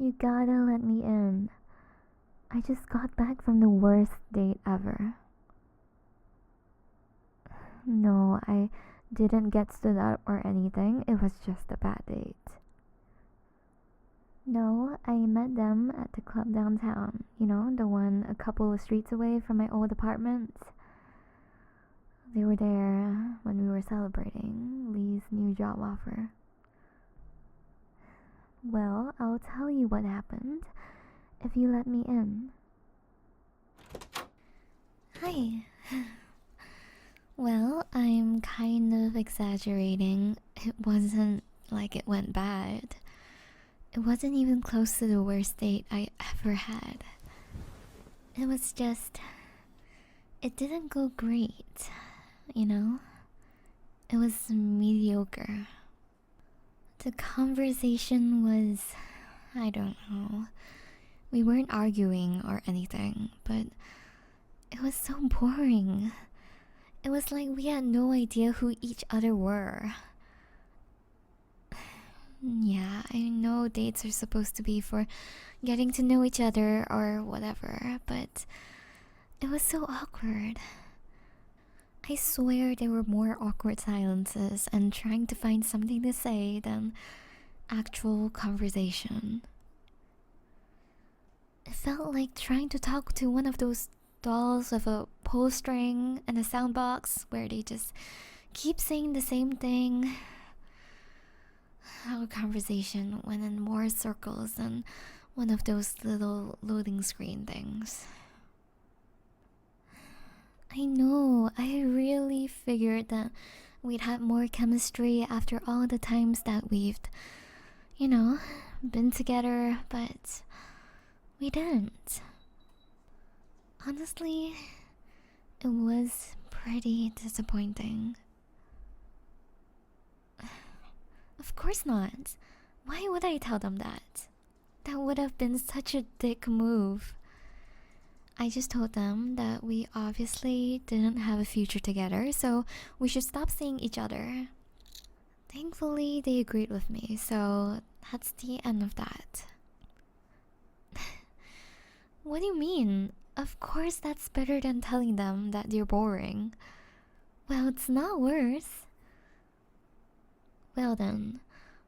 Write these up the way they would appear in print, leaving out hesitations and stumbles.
You gotta let me in. I just got back from the worst date ever. No, I didn't get stood up or anything. It was just a bad date. No, I met them at the club downtown. You know, the one a couple of streets away from my old apartment. They were there when we were celebrating Lee's new job offer. Well, I'll tell you what happened if you let me in. Hi. Well, I'm kind of exaggerating. It wasn't like it went bad. It wasn't even close to the worst date I ever had. It was just... It didn't go great, you know? It was mediocre. The conversation was... I don't know. We weren't arguing or anything, but it was so boring. It was like we had no idea who each other were. Yeah, I know dates are supposed to be for getting to know each other or whatever, but it was so awkward. I swear there were more awkward silences and trying to find something to say than actual conversation. It felt like trying to talk to one of those dolls with a pull string and a sound box where they just keep saying the same thing. Our conversation went in more circles than one of those little loading screen things. I know, I really figured that we'd have more chemistry after all the times that we've, you know, been together, but we didn't. Honestly, it was pretty disappointing. Of course not. Why would I tell them that? That would have been such a dick move. I just told them that we obviously didn't have a future together, so we should stop seeing each other. Thankfully, they agreed with me, so that's the end of that. What do you mean? Of course that's better than telling them that you're boring. Well, it's not worse. Well then,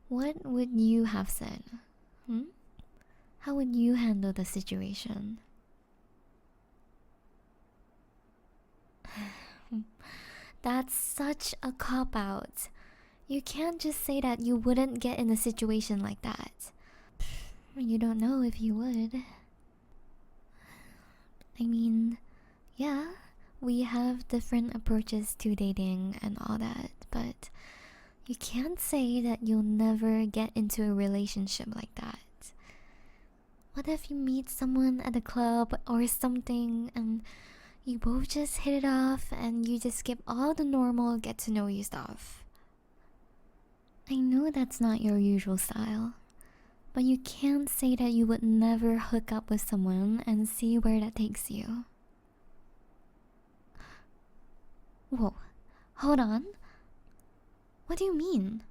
what would you have said? How would you handle the situation? That's such a cop-out. You can't just say that you wouldn't get in a situation like that. You don't know if you would. I mean, yeah, we have different approaches to dating and all that, but you can't say that you'll never get into a relationship like that. What if you meet someone at a club or something and you both just hit it off and you just skip all the normal get to know you stuff? I know that's not your usual style, but you can't say that you would never hook up with someone and see where that takes you. Whoa, hold on. What do you mean?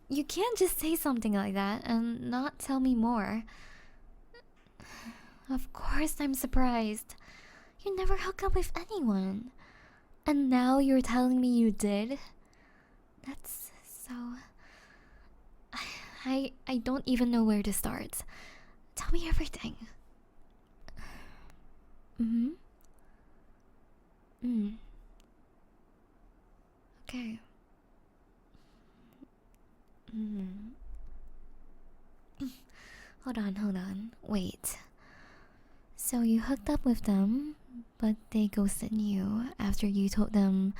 You can't just say something like that and not tell me more. Of course I'm surprised. You never hook up with anyone. And now you're telling me you did? That's so... I don't even know where to start. Tell me everything. Okay. Hold on. Wait. So you hooked up with them, but they ghosted you after you told them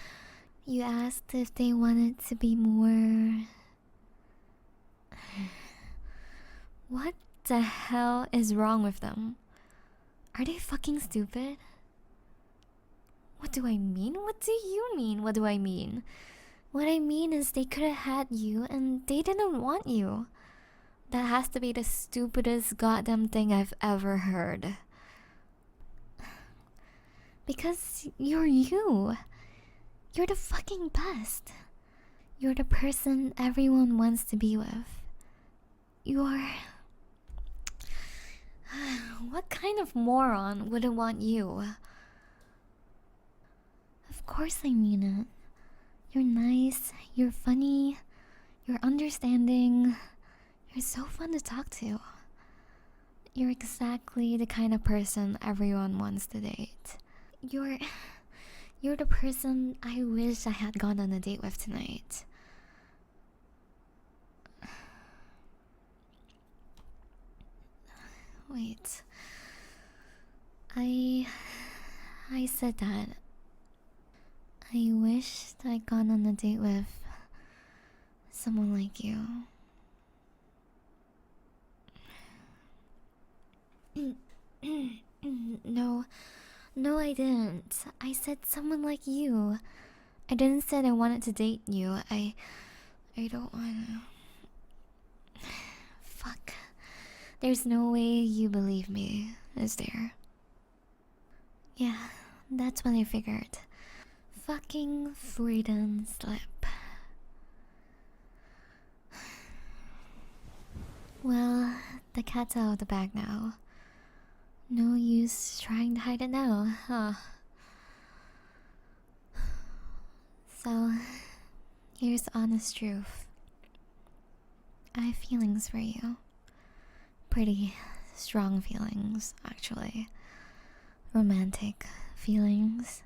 you asked if they wanted to be more... What the hell is wrong with them? Are they fucking stupid? What do I mean? What do you mean? What do I mean? What I mean is they could have had you and they didn't want you. That has to be the stupidest goddamn thing I've ever heard. Because you're you. You're the fucking best. You're the person everyone wants to be with. You're... What kind of moron wouldn't want you? Of course I mean it. You're nice, you're funny, you're understanding, you're so fun to talk to. You're exactly the kind of person everyone wants to date. You're the person I wish I had gone on a date with tonight. Wait. I said that. I wished I'd gone on a date with someone like you. No, I didn't. I said someone like you. I didn't say I wanted to date you. I don't wanna. Fuck. There's no way you believe me, is there? Yeah, that's what I figured. Fucking freedom slip. Well, the cat's out of the bag now. No use trying to hide it now, huh? So, here's the honest truth. I have feelings for you. Pretty strong feelings, actually. Romantic feelings.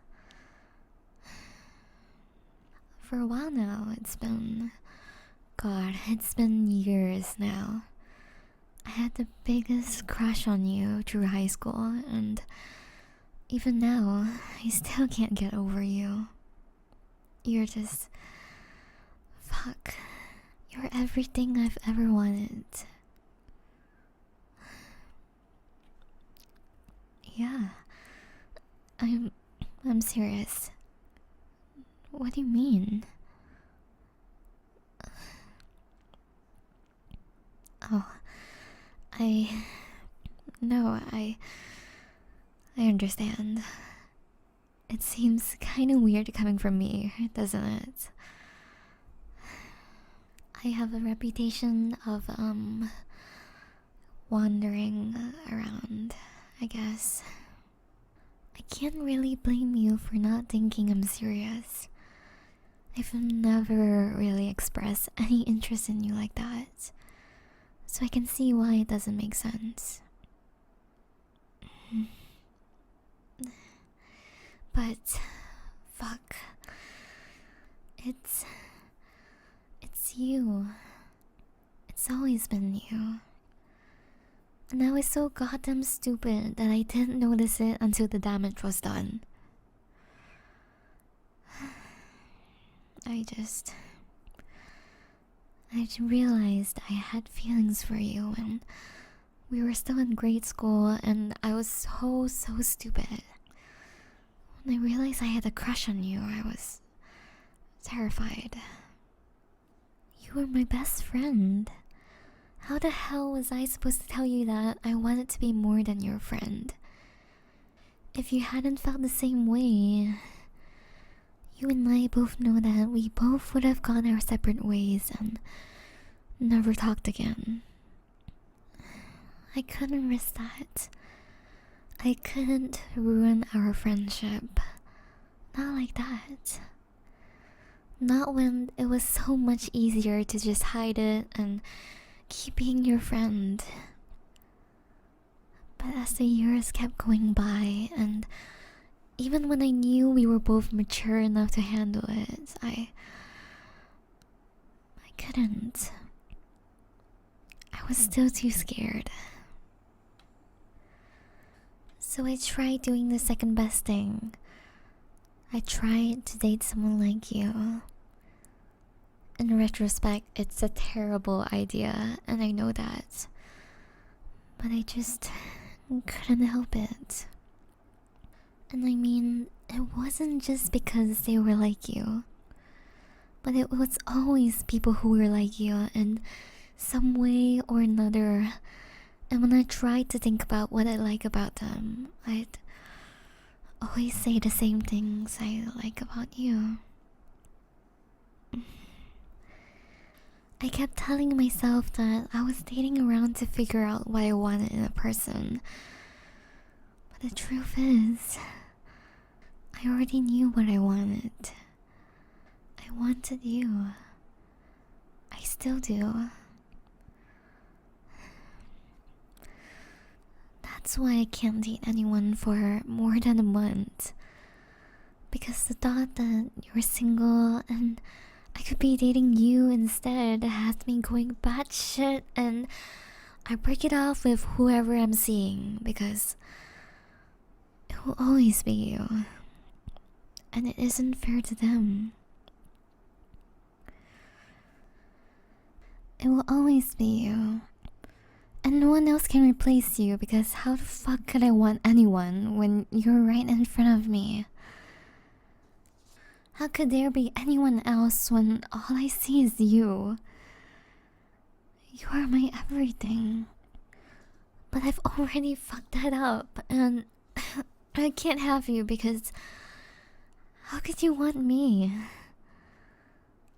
For a while now, it's been years now. I had the biggest crush on you through high school, and even now, I still can't get over you. You're just... Fuck. You're everything I've ever wanted. Yeah. I'm serious. What do you mean? Oh, no, I understand. It seems kind of weird coming from me, doesn't it? I have a reputation of, wandering around, I guess. I can't really blame you for not thinking I'm serious. I've never really expressed any interest in you like that. So I can see why it doesn't make sense. But, fuck. It's you. It's always been you. And I was so goddamn stupid that I didn't notice it until the damage was done. I realized I had feelings for you when we were still in grade school, and I was so stupid. When I realized I had a crush on you, I was terrified. You were my best friend. How the hell was I supposed to tell you that I wanted to be more than your friend? If you hadn't felt the same way, you and I both know that we both would have gone our separate ways and never talked again. I couldn't risk that. I couldn't ruin our friendship. Not like that. Not when it was so much easier to just hide it and keep being your friend. But as the years kept going by, and even when I knew we were both mature enough to handle it, I couldn't. I was still too scared. So I tried doing the second best thing. I tried to date someone like you. In retrospect, it's a terrible idea, and I know that. But I just couldn't help it. And I mean, it wasn't just because they were like you. But it was always people who were like you in some way or another. And when I tried to think about what I like about them, I'd always say the same things I like about you. I kept telling myself that I was dating around to figure out what I wanted in a person. But the truth is, I already knew what I wanted. I wanted you. I still do. That's why I can't date anyone for more than a month. Because the thought that you're single and I could be dating you instead has me going batshit, and I break it off with whoever I'm seeing because it will always be you. And it isn't fair to them. It will always be you. And no one else can replace you, because how the fuck could I want anyone when you're right in front of me? How could there be anyone else when all I see is you? You are my everything. But I've already fucked that up, and I can't have you because how could you want me?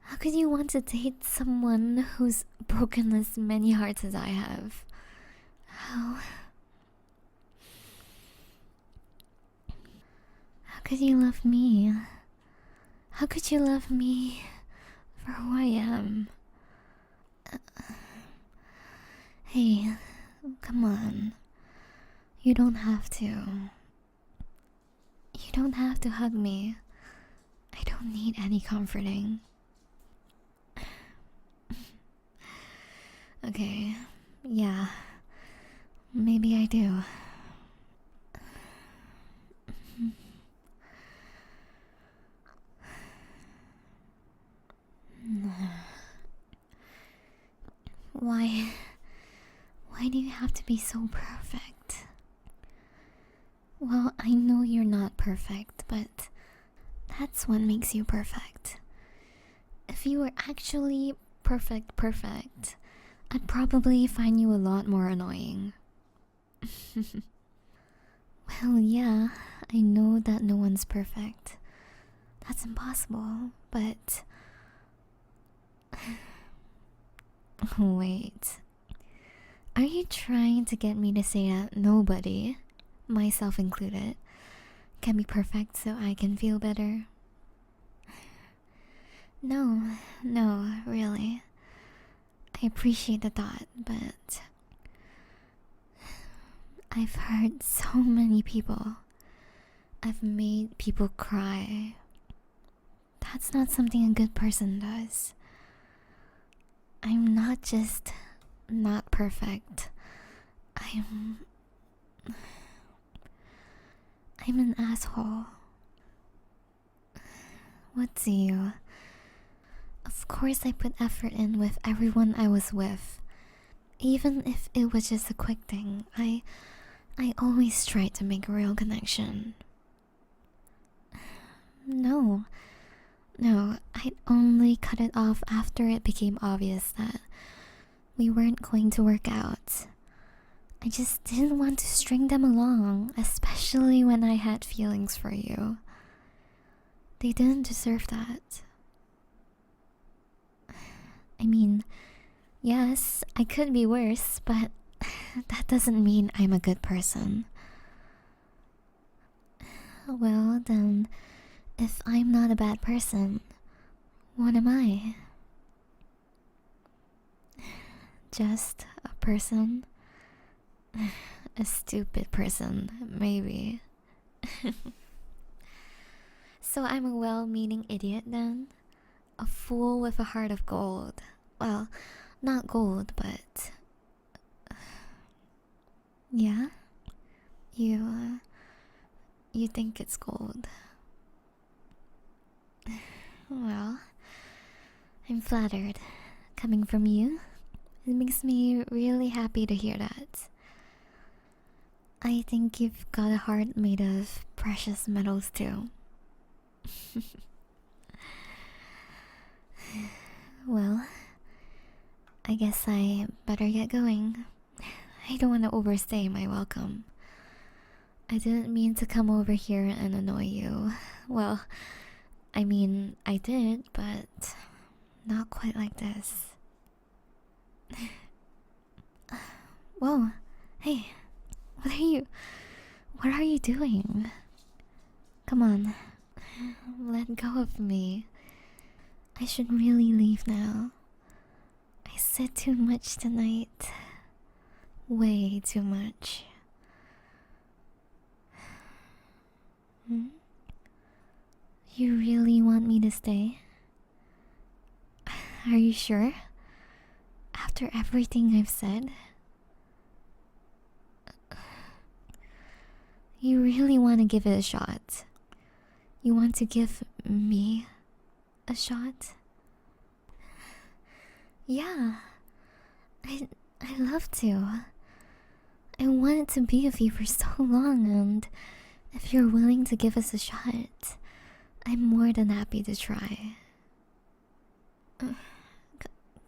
How could you want to date someone who's broken as many hearts as I have? How could you love me? How could you love me for who I am? Hey, come on. You don't have to. You don't have to hug me. I don't need any comforting. Okay, yeah. Maybe I do. Why do you have to be so perfect? Well, I know you're not perfect, but that's what makes you perfect. If you were actually perfect, I'd probably find you a lot more annoying. Well, yeah, I know that no one's perfect. That's impossible, but... Wait. Are you trying to get me to say that nobody, myself included, can be perfect so I can feel better? No, really. I appreciate the thought, but... I've hurt so many people. I've made people cry. That's not something a good person does. I'm not just not perfect. I'm an asshole. What's you? Of course I put effort in with everyone I was with. Even if it was just a quick thing, I always tried to make a real connection. No, I'd only cut it off after it became obvious that we weren't going to work out. I just didn't want to string them along, especially when I had feelings for you. They didn't deserve that. I mean, yes, I could be worse, but that doesn't mean I'm a good person. Well, then, if I'm not a bad person, what am I? Just a person? A stupid person, maybe. So I'm a well-meaning idiot then? A fool with a heart of gold. Well, not gold, but... Yeah? You think it's gold. Well, I'm flattered. Coming from you, it makes me really happy to hear that. I think you've got a heart made of precious metals too. Well, I guess I better get going. I don't want to overstay my welcome. I didn't mean to come over here and annoy you. Well, I mean, I did, but not quite like this. Whoa, hey, what are you. What are you doing? Come on, let go of me. I should really leave now. I said too much tonight. Way too much. Hmm? You really want me to stay? Are you sure? After everything I've said? You really want to give it a shot? You want to give me a shot? Yeah, I love to. I wanted to be with you for so long, and if you're willing to give us a shot, I'm more than happy to try.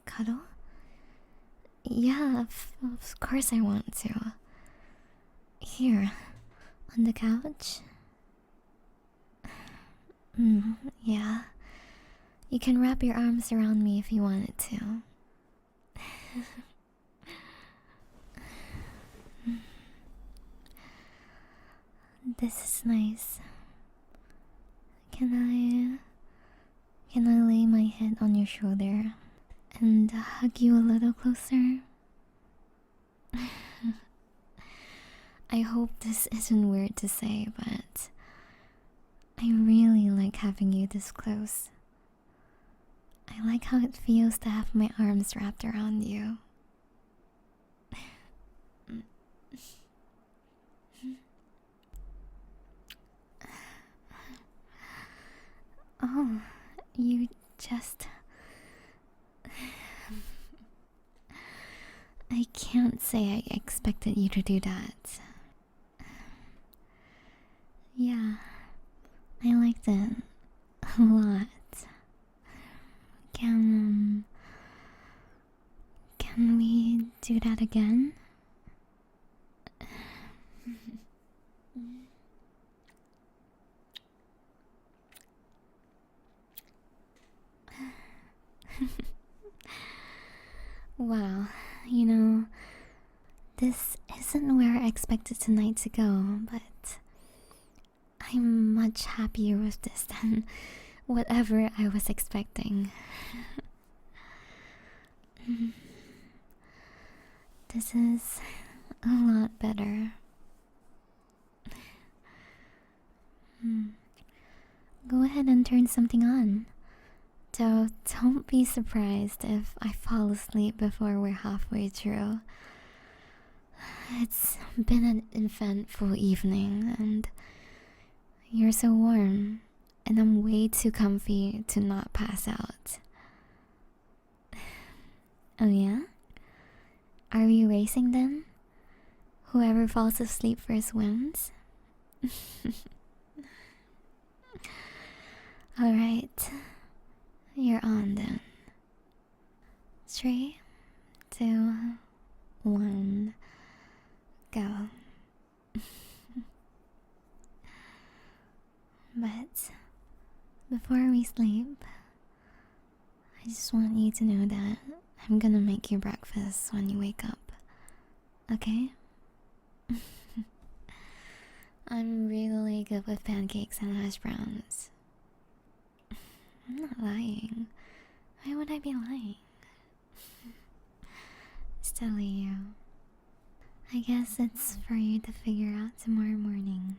Cuddle? Yeah, of course I want to. Here, on the couch? Yeah. You can wrap your arms around me if you wanted to. This is nice. Can I lay my head on your shoulder and hug you a little closer? I hope this isn't weird to say, but I really like having you this close. I like how it feels to have my arms wrapped around you. Oh, you just... I can't say I expected you to do that. Yeah, I liked it a lot. Can we do that again? Wow, this isn't where I expected tonight to go, but I'm much happier with this than whatever I was expecting. This is a lot better. Go ahead and turn something on. So don't be surprised if I fall asleep before we're halfway through. It's been an eventful evening, and you're so warm, and I'm way too comfy to not pass out. Oh yeah? Are we racing then? Whoever falls asleep first wins? Alright, you're on then. 3, 2, 1, go. But before we sleep, I just want you to know that I'm gonna make you breakfast when you wake up. Okay? I'm really good with pancakes and hash browns. I'm not lying. Why would I be lying? Silly you. I guess it's for you to figure out tomorrow morning.